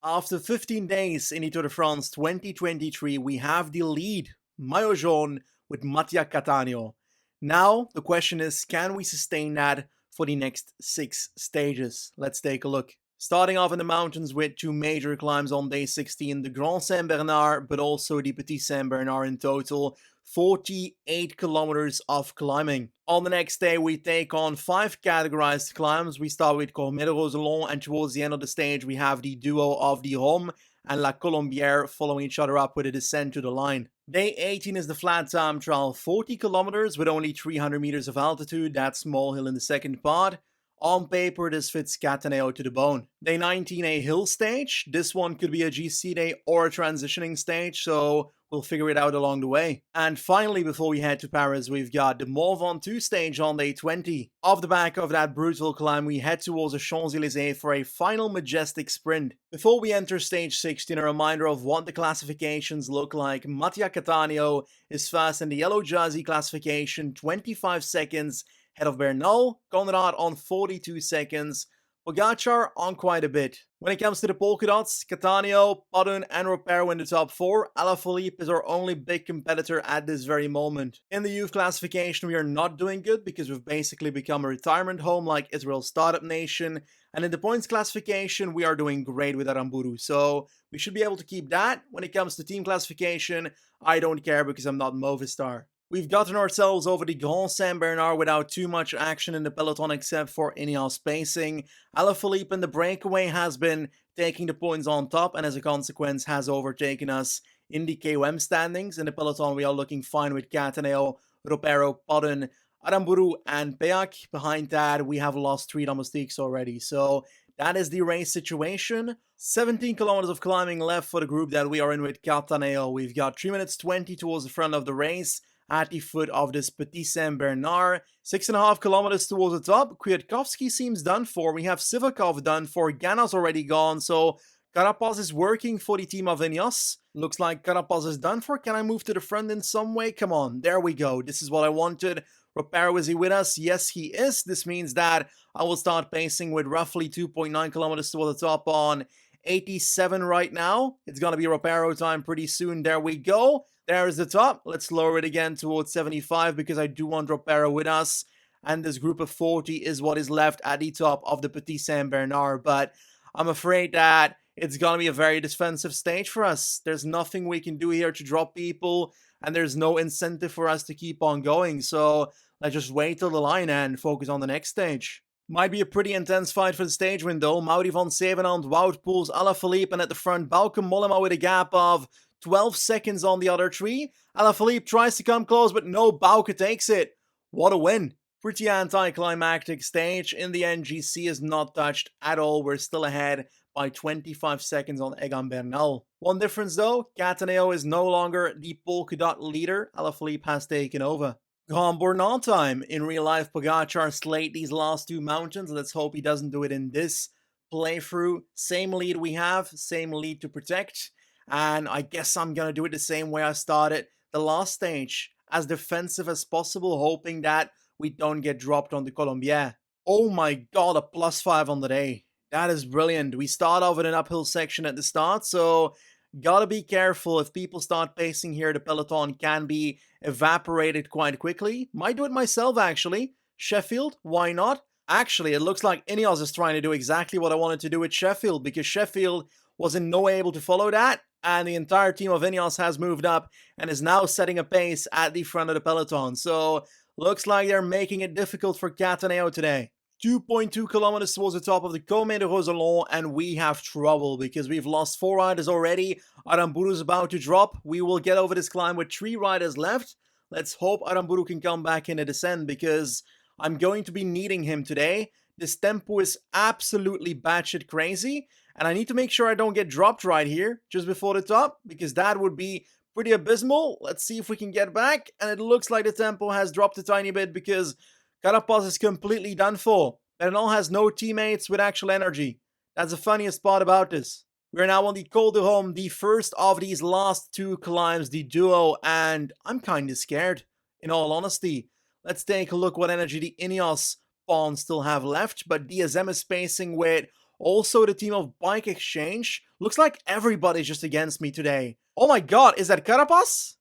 After 15 days in Tour de France 2023, we have the lead, Maillot Jaune, with Mattia Cattaneo. Now, the question is, can we sustain that for the next 6 stages? Let's take a look. Starting off in the mountains with 2 major climbs on day 16, the Grand Saint-Bernard, but also the Petit Saint-Bernard in total, 48 kilometers of climbing. On the next day, we take on 5 categorized climbs. We start with Cormet-de-Roselon, and towards the end of the stage, we have the duo of the Rhôme and La Colombière following each other up with a descent to the line. Day 18 is the flat time trial, 40 kilometers with only 300 meters of altitude, that small hill in the second part. On paper, this fits Cattaneo to the bone. Day 19, a hill stage. This one could be a GC day or a transitioning stage, so we'll figure it out along the way. And finally, before we head to Paris, we've got the Mont Ventoux stage on day 20. Off the back of that brutal climb, we head towards the Champs-Élysées for a final majestic sprint. Before we enter stage 16, a reminder of what the classifications look like. Mattia Cattaneo is first in the yellow jersey classification, 25 seconds ahead of Bernal, Conrad on 42 seconds, Pogacar on quite a bit. When it comes to the polka dots, Cattaneo, Padun and Ropero in the top 4. Alaphilippe is our only big competitor at this very moment. In the youth classification, we are not doing good because we've basically become a retirement home like Israel's startup nation. And in the points classification, we are doing great with Aramburu, so we should be able to keep that. When it comes to team classification, I don't care because I'm not Movistar. We've gotten ourselves over the Grand Saint-Bernard without too much action in the peloton except for Ineos pacing. Alaphilippe in the breakaway has been taking the points on top and as a consequence has overtaken us in the KOM standings. In the peloton we are looking fine with Cattaneo, Ropero, Padun, Aramburu and Peak. Behind that we have lost 3 domestiques already, so that is the race situation. 17 kilometers of climbing left for the group that we are in with Cattaneo. We've got 3 minutes 20 towards the front of the race at the foot of this Petit Saint-Bernard. 6.5 kilometers towards the top. Kwiatkowski seems done for. We have Sivakov done for. Ganna's already gone, so Carapaz is working for the team of Ineos. Looks like Carapaz is done for. Can I move to the front in some way? Come on, there we go. This is what I wanted. Ropero, is he with us? Yes, he is. This means that I will start pacing with roughly 2.9 kilometers toward the top on 87 right now. It's going to be Ropero time pretty soon. There we go. There is the top. Let's lower it again towards 75 because I do want Ropero with us. And this group of 40 is what is left at the top of the Petit Saint-Bernard. But I'm afraid that it's going to be a very defensive stage for us. There's nothing we can do here to drop people. And there's no incentive for us to keep on going. So let's just wait till the line and focus on the next stage. Might be a pretty intense fight for the stage window. Mauri van Zevenand, Wout Poels, Alaphilippe, and at the front, Bauke Mollema with a gap of 12 seconds on the other 3. Alaphilippe tries to come close, but no, Bauke takes it. What a win. Pretty anticlimactic stage. In the end, GC is not touched at all. We're still ahead by 25 seconds on Egan Bernal. One difference though, Cattaneo is no longer the polka dot leader. Alaphilippe has taken over. Grand Bornand time. In real life, Pogacar slayed these last 2 mountains. Let's hope he doesn't do it in this playthrough. Same lead we have, same lead to protect. And I guess I'm going to do it the same way I started the last stage. As defensive as possible, hoping that we don't get dropped on the Colombière. Oh my god, a +5 on the day. That is brilliant. We start off with an uphill section at the start, so gotta be careful. If people start pacing here, the peloton can be evaporated quite quickly. Might do it myself, actually. Sheffield, why not? Actually, it looks like Ineos is trying to do exactly what I wanted to do with Sheffield, because Sheffield was in no way able to follow that, and the entire team of Ineos has moved up and is now setting a pace at the front of the peloton. So, looks like they're making it difficult for Cattaneo today. 2.2 kilometers towards the top of the Cormet-de-Roselon, and we have trouble because we've lost 4 riders already. Aramburu is about to drop. We will get over this climb with 3 riders left. Let's hope Aramburu can come back in the descent because I'm going to be needing him today. This tempo is absolutely batshit crazy, and I need to make sure I don't get dropped right here just before the top because that would be pretty abysmal. Let's see if we can get back, and it looks like the tempo has dropped a tiny bit because Carapaz is completely done for. Bernal has no teammates with actual energy. That's the funniest part about this. We're now on the Col de Rhôme, the first of these last 2 climbs, the duo, and I'm kinda scared, in all honesty. Let's take a look what energy the Ineos pawns still have left, but DSM is pacing with Also, the team of Bike Exchange. Looks like everybody's just against me today. Oh my god, is that Carapaz?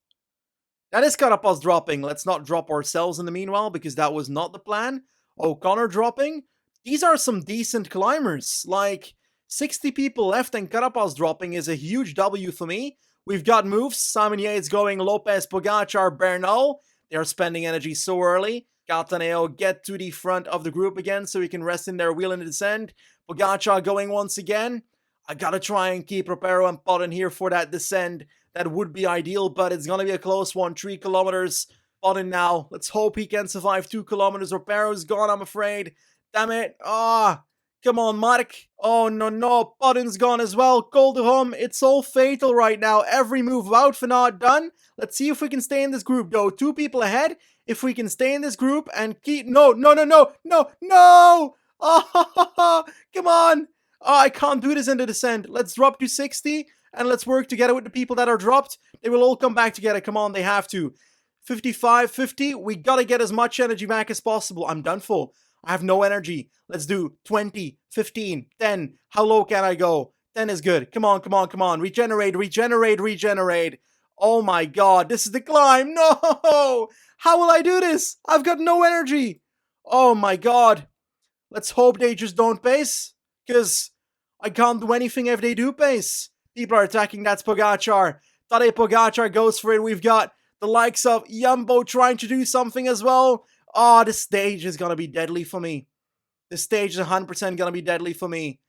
That is Carapaz dropping. Let's not drop ourselves in the meanwhile, because that was not the plan. O'Connor dropping. These are some decent climbers. Like, 60 people left and Carapaz dropping is a huge W for me. We've got moves. Simon Yates going, Lopez, Pogacar, Bernal. They're spending energy so early. Cataneo get to the front of the group again so he can rest in their wheel in the descent. Pogacar going once again. I gotta try and keep Ropero and Podden here for that descent. That would be ideal, but it's gonna be a close one. 3 kilometers. Podden now. Let's hope he can survive 2 kilometers. Ropero's gone, I'm afraid. Damn it. Come on, Mark. Oh, no. Podden's gone as well. Col de Rome. It's all fatal right now. Every move Wout van Aert done. Let's see if we can stay in this group, though. 2 people ahead. If we can stay in this group and keep... No. Oh, come on. Oh, I can't do this in the descent. Let's drop to 60 and let's work together with the people that are dropped. They will all come back together. Come on, they have to. 55, 50. We gotta get as much energy back as possible. I'm done for. I have no energy. Let's do 20, 15, 10. How low can I go? 10 is good. Come on. Regenerate. Oh my god, this is the climb. No! How will I do this? I've got no energy. Oh my god. Let's hope they just don't pace. Because I can't do anything if they do pace. People are attacking. That's Pogacar. Tadej Pogacar goes for it. We've got the likes of Jumbo trying to do something as well. Oh, this stage is going to be deadly for me. This stage is 100% going to be deadly for me.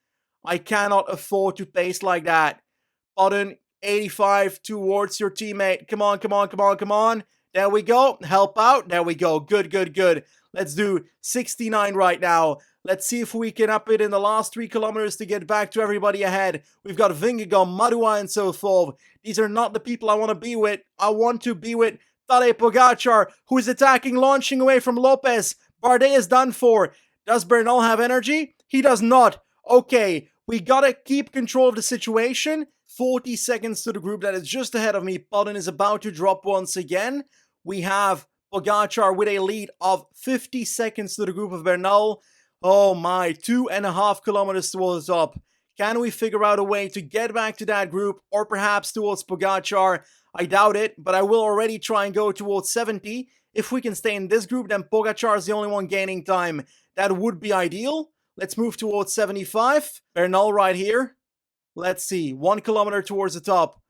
I cannot afford to pace like that. Podden, 85 towards your teammate. Come on. There we go. Help out. There we go. Good. Let's do 69 right now. Let's see if we can up it in the last 3 kilometers to get back to everybody ahead. We've got Vingegaard, Madua, and so forth. These are not the people I want to be with. I want to be with Tadej Pogacar, who is attacking, launching away from Lopez. Bardet is done for. Does Bernal have energy? He does not. Okay, we gotta keep control of the situation. 40 seconds to the group that is just ahead of me. Podden is about to drop once again. We have Pogacar with a lead of 50 seconds to the group of Bernal. Oh my, 2.5 kilometers towards the top. Can we figure out a way to get back to that group, or perhaps towards Pogacar? I doubt it, but I will already try and go towards 70. If we can stay in this group, then Pogacar is the only one gaining time. That would be ideal. Let's move towards 75. Bernal right here. Let's see, 1 kilometer towards the top.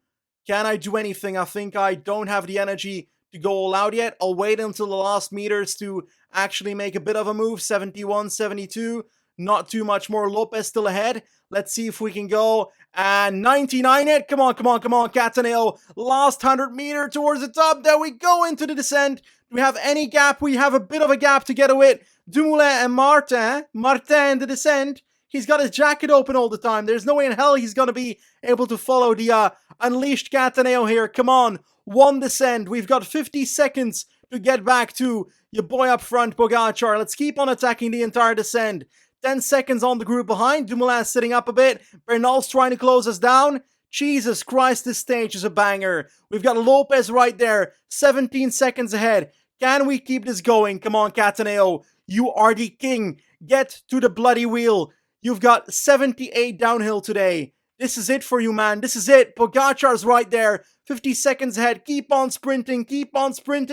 Can I do anything? I think I don't have the energy to go all out yet. I'll wait until the last meters to actually make a bit of a move. 71, 72. Not too much more. Lopez still ahead. Let's see if we can go. And 99 it. Come on. Cataneo. Last 100 meter towards the top. There we go into the descent. Do we have any gap? We have a bit of a gap together with Dumoulin and Martin. Martin in the descent. He's got his jacket open all the time. There's no way in hell he's going to be able to follow the unleashed Cataneo here. Come on. 1 descent. We've got 50 seconds to get back to your boy up front, Pogacar. Let's keep on attacking the entire descent. 10 seconds on the group behind. Dumoulin sitting up a bit. Bernal's trying to close us down. Jesus Christ, this stage is a banger. We've got Lopez right there. 17 seconds ahead. Can we keep this going? Come on, Cataneo. You are the king. Get to the bloody wheel. You've got 78 downhill today. This is it for you, man. This is it. Pogacar's right there. 50 seconds ahead. Keep on sprinting,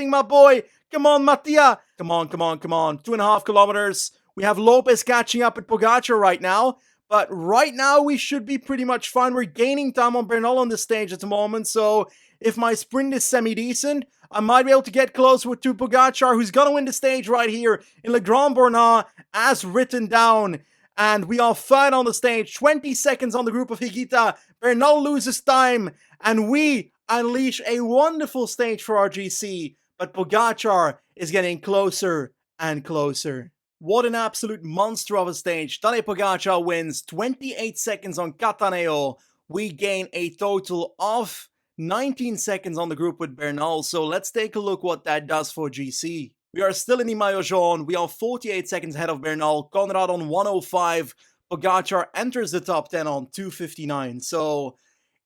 my boy. Come on, Mattia. Come on. 2.5 kilometers. We have Lopez catching up with Pogacar right now. But right now, we should be pretty much fine. We're gaining time on Bernal on this stage at the moment. So if my sprint is semi-decent, I might be able to get close with Pogacar, who's going to win the stage right here in Le Grand Bornand, as written down. And we are fine on the stage. 20 seconds on the group of Higuita. Bernal loses time. And we unleash a wonderful stage for our GC. But Pogacar is getting closer and closer. What an absolute monster of a stage. Tadej Pogacar wins. 28 seconds on Cataneo. We gain a total of 19 seconds on the group with Bernal. So let's take a look what that does for GC. We are still in the Maillot Jaune. We are 48 seconds ahead of Bernal. Conrad on 105. Pogacar enters the top 10 on 259. So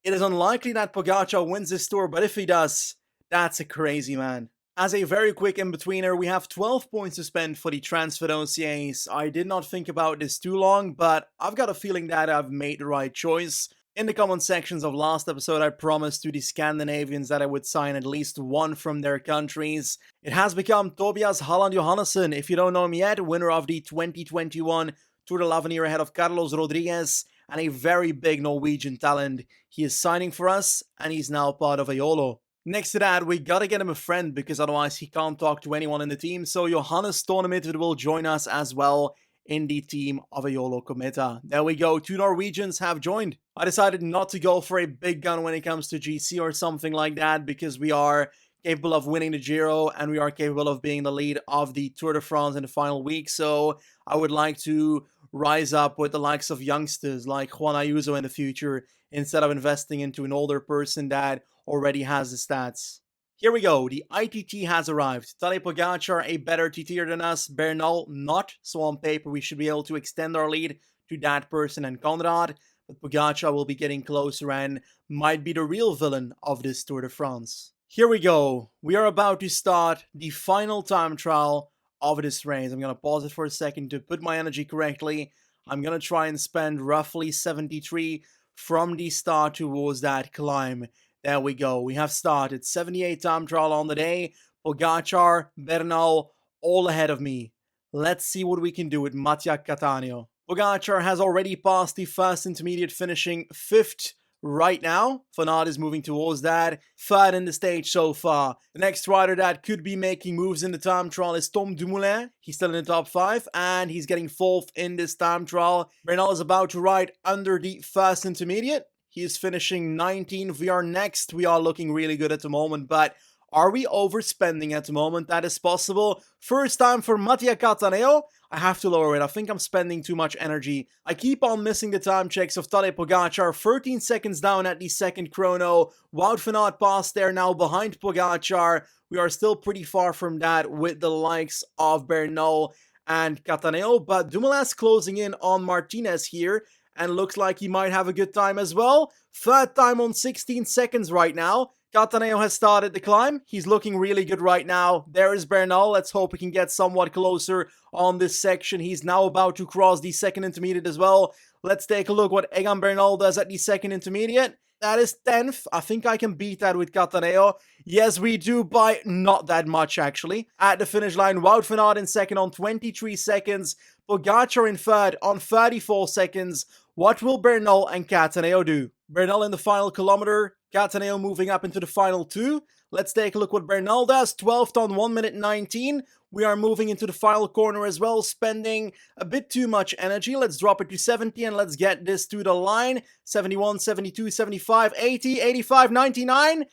it is unlikely that Pogacar wins this tour, but if he does, that's a crazy man. As a very quick in-betweener, we have 12 points to spend for the transfer dossiers. I did not think about this too long, but I've got a feeling that I've made the right choice. In the comment sections of last episode, I promised to the Scandinavians that I would sign at least one from their countries. It has become Tobias Holland Johannesson, if you don't know him yet, winner of the 2021 Tour de l'Avenir ahead of Carlos Rodriguez, and a very big Norwegian talent. He is signing for us, and he's now part of Eolo. Next to that, we gotta get him a friend because otherwise he can't talk to anyone in the team. So Johannesson will join us as well in the team of Eolo-Kometa. There we go, 2 Norwegians have joined. I decided not to go for a big gun when it comes to GC or something like that because we are capable of winning the Giro and we are capable of being the lead of the Tour de France in the final week. So I would like to rise up with the likes of youngsters like Juan Ayuso in the future instead of investing into an older person that already has the stats. Here we go, the ITT has arrived. Tadej Pogacar a better TTer than us, Bernal not, so on paper we should be able to extend our lead to that person and Conrad, but Pogacar will be getting closer and might be the real villain of this Tour de France. Here we go, we are about to start the final time trial of this race. I'm gonna pause it for a second to put my energy correctly. I'm gonna try and spend roughly 73 from the start towards that climb. There we go. We have started. 78 time trial on the day. Pogacar, Bernal, all ahead of me. Let's see what we can do with Mattia Cattaneo. Pogacar has already passed the first intermediate, finishing 5th right now. Van Aert is moving towards that. 3rd in the stage so far. The next rider that could be making moves in the time trial is Tom Dumoulin. He's still in the top 5 and he's getting 4th in this time trial. Bernal is about to ride under the first intermediate. He is finishing 19th. We are next. We are looking really good at the moment, but are we overspending at the moment? That is possible. First time for Mattia Cattaneo. I have to lower it. I think I'm spending too much energy. I keep on missing the time checks of Tadej Pogacar. 13 seconds down at the second chrono. Wout van Aert passed there now behind Pogacar. We are still pretty far from that with the likes of Bernal and Cattaneo, but Dumoulin's closing in on Martinez here and looks like he might have a good time as well. 3rd time on 16 seconds right now. Cattaneo has started the climb. He's looking really good right now. There is Bernal. Let's hope he can get somewhat closer on this section. He's now about to cross the second intermediate as well. Let's take a look what Egan Bernal does at the second intermediate. That is 10th. I think I can beat that with Cattaneo. Yes, we do by not that much, actually. At the finish line, Wout van Aert in second on 23 seconds. Pogacar in 3rd on 34 seconds. What will Bernal and Cattaneo do? Bernal in the final kilometer, Cattaneo moving up into the final 2. Let's take a look what Bernal does. 12th on 1 minute 19. We are moving into the final corner as well, spending a bit too much energy. Let's drop it to 70 and let's get this to the line. 71, 72, 75, 80, 85, 99.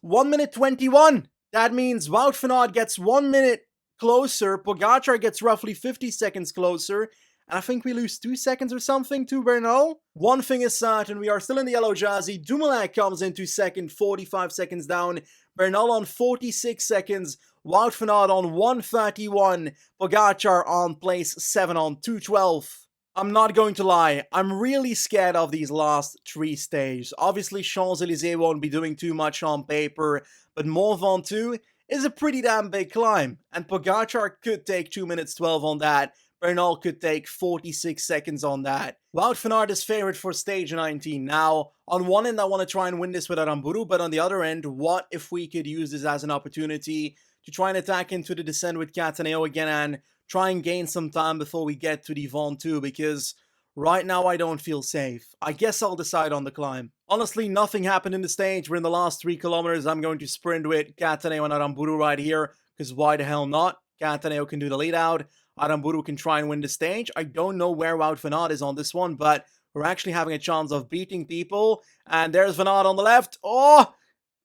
1 minute 21. That means Wout van Aert gets 1 minute closer. Pogacar gets roughly 50 seconds closer. And I think we lose 2 seconds or something to Bernal. One thing is certain, we are still in the yellow jersey. Dumoulin comes into second, 45 seconds down. Bernal on 46 seconds. Wout van Aert on 131. Pogacar on place 7 on 212. I'm not going to lie, I'm really scared of these last 3 stages. Obviously, Champs-Élysées won't be doing too much on paper, but Mont Ventoux is a pretty damn big climb. And Pogacar could take 2 minutes 12 on that. Bernal could take 46 seconds on that. Wout van Aert is favourite for stage 19. Now, on one end, I want to try and win this with Aramburu, but on the other end, what if we could use this as an opportunity to try and attack into the descent with Cattaneo again and try and gain some time before we get to the Ventoux, because right now I don't feel safe. I guess I'll decide on the climb. Honestly, nothing happened in the stage. We're in the last 3 kilometers. I'm going to sprint with Cattaneo and Aramburu right here, because why the hell not? Cattaneo can do the lead out. Aramburu can try and win the stage. I don't know where Wout van Aert is on this one, but we're actually having a chance of beating people. And there's Van Aert on the left. Oh,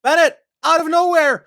Bennett, out of nowhere.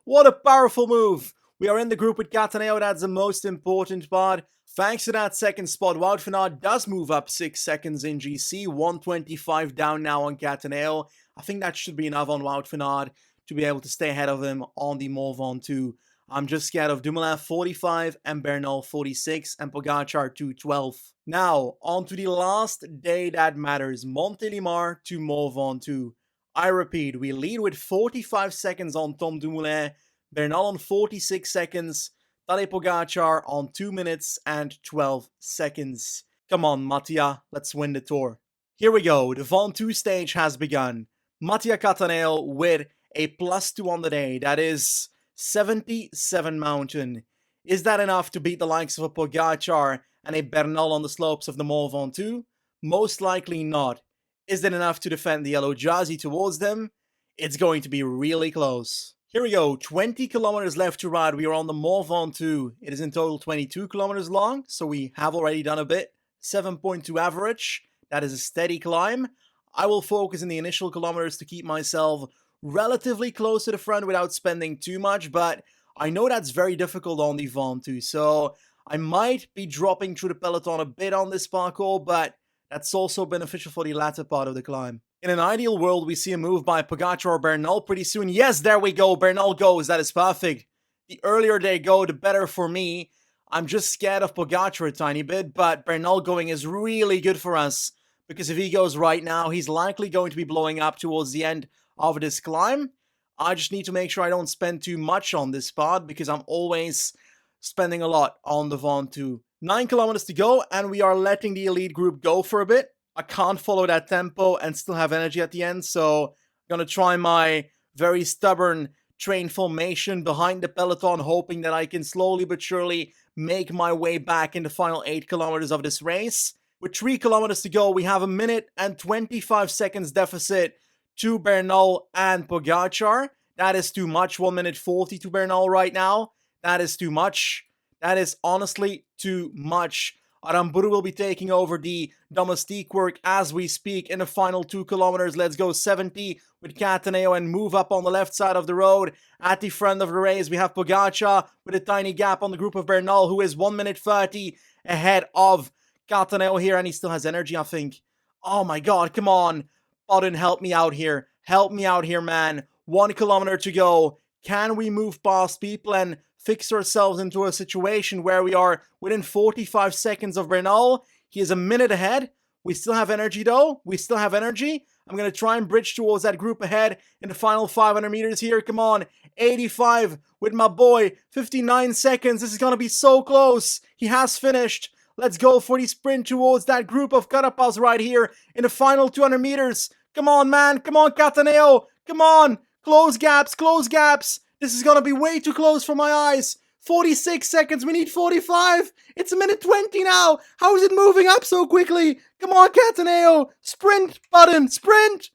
What a powerful move. We are in the group with Cattaneo. That's the most important part. Thanks to that second spot, Wout van Aert does move up 6 seconds in GC. 125 down now on Cattaneo. I think that should be enough on Wout van Aert to be able to stay ahead of him on the Mont Ventoux. I'm just scared of Dumoulin 45 and Bernal 46 and Pogacar 212. Now, on to the last day that matters, Montélimar to Mont Ventoux. I repeat, we lead with 45 seconds on Tom Dumoulin, Bernal on 46 seconds. Tadej Pogacar on 2 minutes and 12 seconds. Come on, Mattia, let's win the Tour. Here we go, the Van 2 stage has begun. Mattia Cattaneo with a +2 on the day, that is 77 mountain. Is that enough to beat the likes of a Pogacar and a Bernal on the slopes of the Mont Ventoux? Most likely not. Is it enough to defend the yellow jersey towards them? It's going to be really close. Here we go, 20 kilometers left to ride. We are on the Mont Ventoux. It is in total 22 kilometers long, so we have already done a bit. 7.2 average. That is a steady climb. I will focus in the initial kilometers to keep myself relatively close to the front without spending too much, but I know that's very difficult on the Ventoux, so I might be dropping through the peloton a bit on this parcours, but that's also beneficial for the latter part of the climb. In an ideal world, we see a move by Pogacar or Bernal pretty soon. Yes, there we go. Bernal goes. That is perfect. The earlier they go, the better for me. I'm just scared of Pogacar a tiny bit, but Bernal going is really good for us. Because if he goes right now, he's likely going to be blowing up towards the end of this climb. I just need to make sure I don't spend too much on this part, because I'm always spending a lot on the Ventoux. 9 kilometers to go, and we are letting the elite group go for a bit. I can't follow that tempo and still have energy at the end, so I'm gonna try my very stubborn train formation behind the peloton, hoping that I can slowly but surely make my way back in the final 8 kilometers of this race. With 3 kilometers to go, we have a minute and 25 seconds deficit to Bernal and Pogacar. That is too much, 1 minute 40 to Bernal right now. That is too much. That is honestly too much. Aramburu will be taking over the domestique work as we speak in the final 2 kilometers. Let's go 70 with Cattaneo and move up on the left side of the road. At the front of the race, we have Pogacar with a tiny gap on the group of Bernal, who is 1 minute 30 ahead of Cattaneo here, and he still has energy, I think. Oh my god, come on. Bodden, help me out here. Help me out here, man. 1 kilometer to go. Can we move past people and fix ourselves into a situation where we are within 45 seconds of Bernal? He is a minute ahead. We still have energy though. We still have energy. I'm going to try and bridge towards that group ahead in the final 500 meters here. Come on. 85 with my boy. 59 seconds. This is going to be so close. He has finished. Let's go for the sprint towards that group of Carapaz right here in the final 200 meters. Come on, man. Come on, Cattaneo. Come on. Close gaps. Close gaps. This is going to be way too close for my eyes. 46 seconds. We need 45. It's a minute 20 now. How is it moving up so quickly? Come on, Cattaneo. Sprint, Bodden. Sprint.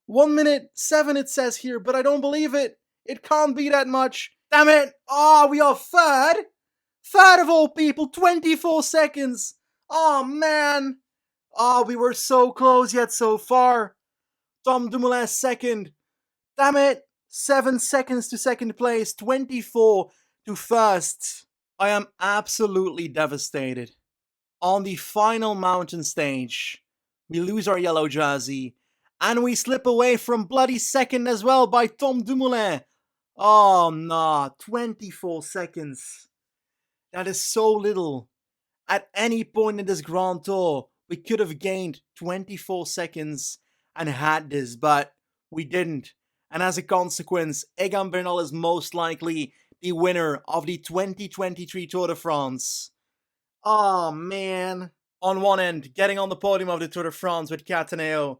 1 minute 7 it says here, but I don't believe it. It can't be that much. Damn it. Oh, we are third. Third of all people. 24 seconds. Oh, man. Oh, we were so close yet so far. Tom Dumoulin second. Damn it. 7 seconds to second place, 24 to first. I am absolutely devastated. On the final mountain stage, we lose our yellow jersey, and we slip away from bloody second as well by Tom Dumoulin. Oh nah, 24 seconds. That is so little. At any point in this Grand Tour, we could have gained 24 seconds and had this, but we didn't. And as a consequence, Egan Bernal is most likely the winner of the 2023 Tour de France. Oh man. On one end, getting on the podium of the Tour de France with Cattaneo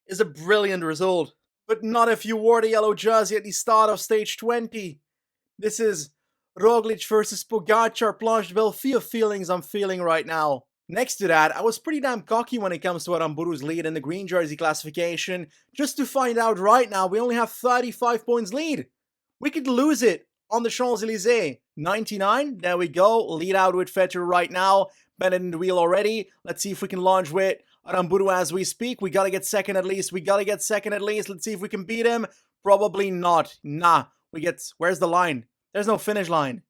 is a brilliant result. But not if you wore the yellow jersey at the start of stage 20. This is Roglic versus Pogacar Planche de Belfield feelings I'm feeling right now. Next to that, I was pretty damn cocky when it comes to Aramburu's lead in the green jersey classification, just to find out right now we only have 35 points lead. We could lose it on the Champs-Élysées. 99, there we go, lead out with Vettel right now, Bennett in the wheel already. Let's see if we can launch with Aramburu as we speak. We gotta get second at least, Let's see if we can beat him. Probably not. Nah, where's the line? There's no finish line.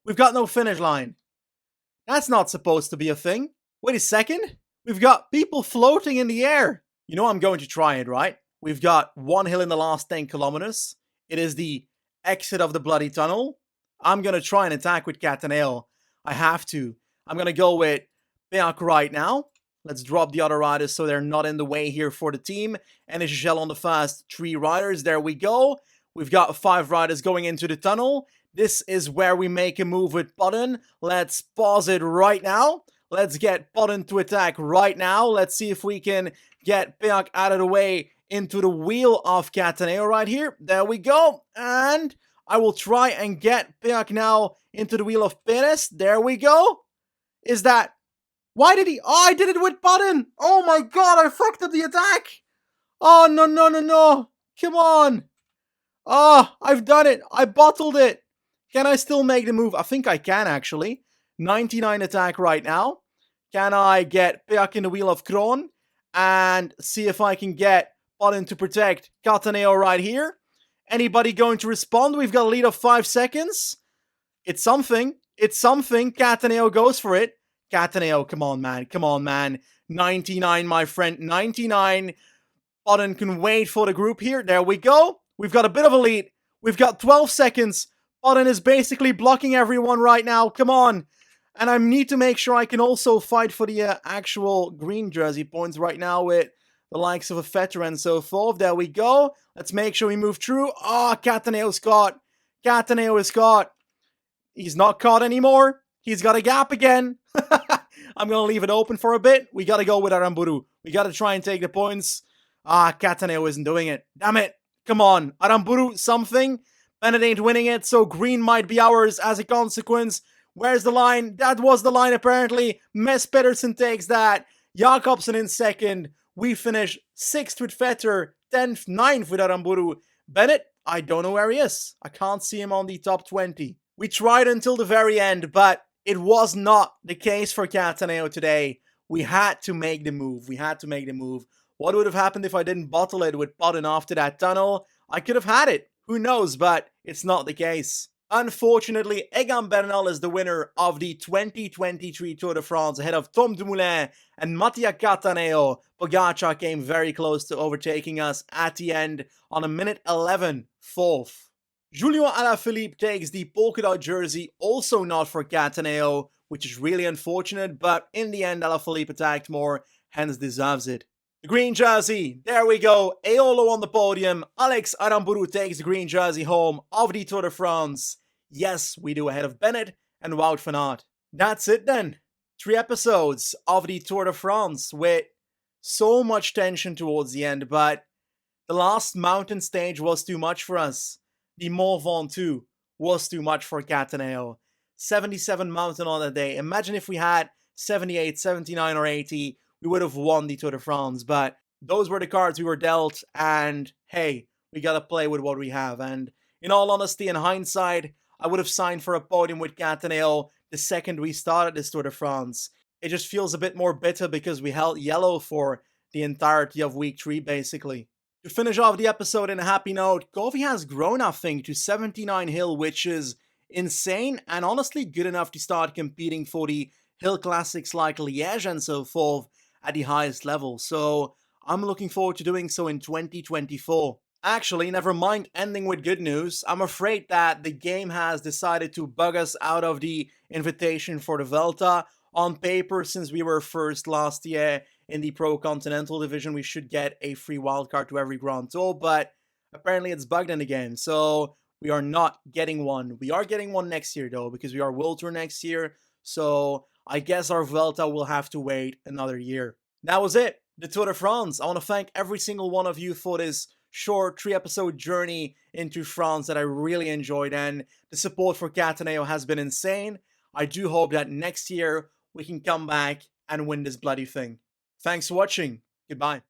We've got no finish line. That's not supposed to be a thing. Wait a second. We've got people floating in the air. You know I'm going to try it, right? We've got one hill in the last 10 kilometers. It is the exit of the bloody tunnel. I'm going to try and attack with Cattaneo. I have to. I'm going to go with Beak right now. Let's drop the other riders so they're not in the way here for the team. And Giselle on the first 3 riders. There we go. We've got 5 riders going into the tunnel. This is where we make a move with Button. Let's pause it right now. Let's get Button to attack right now. Let's see if we can get Peak out of the way into the wheel of Cataneo right here. There we go. And I will try and get Peak now into the wheel of Perez. There we go. Is that... Why did he... Oh, I did it with Button. Oh my god, I fucked up the attack. Oh, no, no, no, no. Come on. Oh, I've done it. I bottled it. Can I still make the move? I think I can, actually. 99 attack right now. Can I get Peak in the wheel of Kroon? And see if I can get Button to protect Cataneo right here. Anybody going to respond? We've got a lead of 5 seconds. It's something. It's something. Cataneo goes for it. Cataneo, come on, man. Come on, man. 99, my friend. 99. Button can wait for the group here. There we go. We've got a bit of a lead. We've got 12 seconds. Button is basically blocking everyone right now. Come on. And I need to make sure I can also fight for the actual green jersey points right now with the likes of a Veteran and so forth. There we go. Let's make sure we move through. Oh, Cataneo's caught. Cataneo is caught. He's not caught anymore. He's got a gap again. I'm going to leave it open for a bit. We got to go with Aramburu. We got to try and take the points. Ah, Cataneo isn't doing it. Damn it. Come on. Aramburu, something. Bennett ain't winning it, so green might be ours as a consequence. Where's the line? That was the line, apparently. Mess Pedersen takes that. Jakobsen in second. We finish 6th with Vetter. 10th, 9th with Aramburu. Bennett, I don't know where he is. I can't see him on the top 20. We tried until the very end, but it was not the case for Cataneo today. We had to make the move. We had to make the move. What would have happened if I didn't bottle it with Button after that tunnel? I could have had it. Who knows, but it's not the case. Unfortunately, Egan Bernal is the winner of the 2023 Tour de France ahead of Tom Dumoulin and Mattia Cataneo. Pogacar came very close to overtaking us at the end on a minute 11, 4th. Julien Alaphilippe takes the polka dot jersey, also not for Cataneo, which is really unfortunate, but in the end Alaphilippe attacked more, hence deserves it. The green jersey, there we go, Eolo on the podium. Alex Aramburu takes the green jersey home of the Tour de France. Yes, we do ahead of Bennett and Wout van Aert. That's it then. 3 episodes of the Tour de France with so much tension towards the end, but the last mountain stage was too much for us. The Mont Ventoux was too much for Cataneo. 77 mountain on that day. Imagine if we had 78, 79 or 80, we would have won the Tour de France, but those were the cards we were dealt, and hey, we gotta play with what we have. And in all honesty, in hindsight, I would have signed for a podium with Cataneo the second we started this Tour de France. It just feels a bit more bitter because we held yellow for the entirety of week 3, basically. To finish off the episode in a happy note, Govi has grown, I think, to 79 hill, which is insane and honestly good enough to start competing for the hill classics like Liège and so forth at the highest level. So I'm looking forward to doing so in 2024. Actually, never mind ending with good news. I'm afraid that the game has decided to bug us out of the invitation for the Vuelta. On paper, since we were first last year in the Pro Continental Division, we should get a free wildcard to every Grand Tour, but apparently it's bugged in the game, so we are not getting one. We are getting one next year, though, because we are World Tour next year, so I guess our Vuelta will have to wait another year. That was it, the Tour de France. I want to thank every single one of you for this short 3-episode journey into France that I really enjoyed, and the support for Cataneo has been insane. I do hope that next year we can come back and win this bloody thing. Thanks for watching. Goodbye.